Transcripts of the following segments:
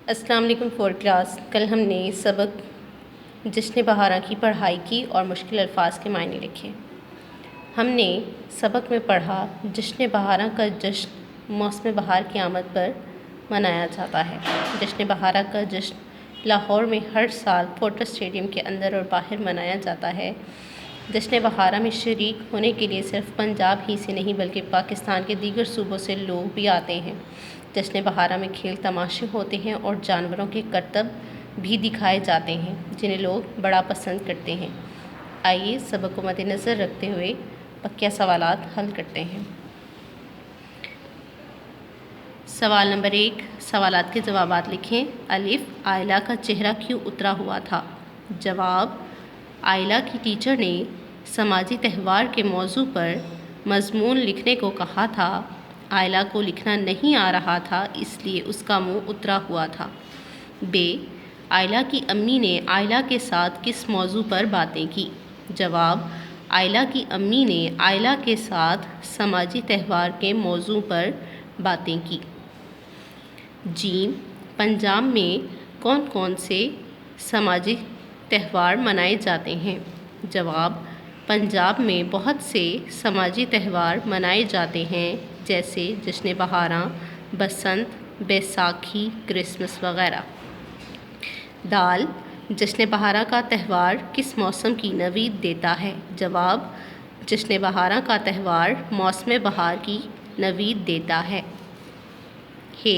السلام علیکم four class. کل ہم نے سبق جشن بہاراں کی پڑھائی کی اور مشکل الفاظ کے معنی لکھے۔ ہم نے سبق میں پڑھا جشن بہاراں کا جشن موسم بہار کی آمد پر منایا جاتا ہے۔ جشن بہاراں کا جشن لاہور میں ہر سال فورٹس اسٹیڈیم کے اندر اور باہر منایا جاتا ہے۔ جشن بہاراں میں شریک ہونے کے لیے صرف پنجاب ہی سے نہیں بلکہ پاکستان کے دیگر صوبوں سے لوگ بھی آتے ہیں۔ جشن بہاراں میں کھیل تماشے ہوتے ہیں اور جانوروں کے کرتب بھی دکھائے جاتے ہیں جنہیں لوگ بڑا پسند کرتے ہیں۔ آئیے سبق کو مد نظر رکھتے ہوئے پکیا سوالات حل کرتے ہیں۔ سوال نمبر 1، سوالات کے جوابات لکھیں۔ الف، آئلہ کا چہرہ کیوں اترا ہوا تھا؟ جواب، آئلہ کی ٹیچر نے سماجی تہوار کے موضوع پر مضمون لکھنے کو کہا تھا۔ آئلہ کو لکھنا نہیں آ رہا تھا اس لیے اس کا منہ اترا ہوا تھا۔ ب، آئلہ کی امی نے آئلہ کے ساتھ کس موضوع پر باتیں کی؟ جواب، آئلہ کی امی نے آئلہ کے ساتھ سماجی تہوار کے موضوع پر باتیں کی۔ ج، پنجاب میں کون کون سے سماجی تہوار منائے جاتے ہیں؟ جواب، پنجاب میں بہت سے سماجی تہوار منائے جاتے ہیں جیسے جشن بہاراں، بسنت، بیساکھی، کرسمس وغیرہ۔ د، جشن بہاراں کا تہوار کس موسم کی نوید دیتا ہے؟ جواب، جشن بہاراں کا تہوار موسم بہار کی نوید دیتا ہے۔ ہ،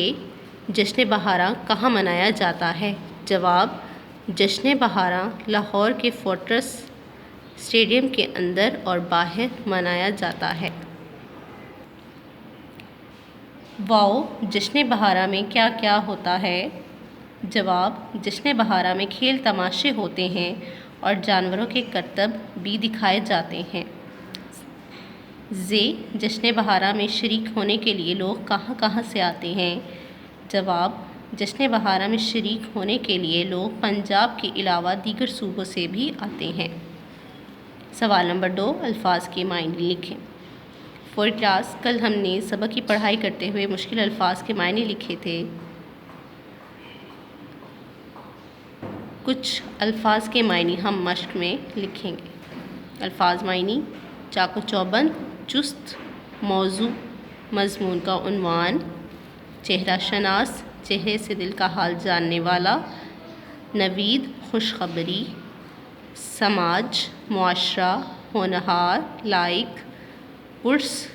جشن بہاراں کہاں منایا جاتا ہے؟ جواب، جشن بہاراں لاہور کے فورٹس اسٹیڈیم کے اندر اور باہر منایا جاتا ہے۔ واؤ، جشن بہاراں میں کیا کیا ہوتا ہے؟ جواب، جشن بہاراں میں کھیل تماشے ہوتے ہیں اور جانوروں کے کرتب بھی دکھائے جاتے ہیں۔ ز، جشن بہاراں میں شریک ہونے کے لیے لوگ کہاں کہاں سے آتے ہیں؟ جواب، جشن بہاراں میں شریک ہونے کے لیے لوگ پنجاب کے علاوہ دیگر صوبوں سے بھی آتے ہیں۔ سوال نمبر 2، الفاظ کے معنی لکھیں۔ فور کلاس، کل ہم نے سبق کی پڑھائی کرتے ہوئے مشکل الفاظ کے معنی لکھے تھے۔ کچھ الفاظ کے معنی ہم مشق میں لکھیں گے۔ الفاظ معنی: چاق و چوبند، چست، موضوع، مضمون کا عنوان، چہرہ شناس، چہرے سے دل کا حال جاننے والا، نوید، خوشخبری، سماج، معاشرہ، ہونہار، لائق، عرس،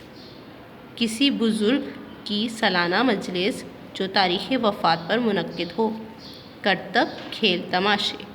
کسی بزرگ کی سالانہ مجلس جو تاریخ وفات پر منعقد ہو، کرتب، کھیل تماشے۔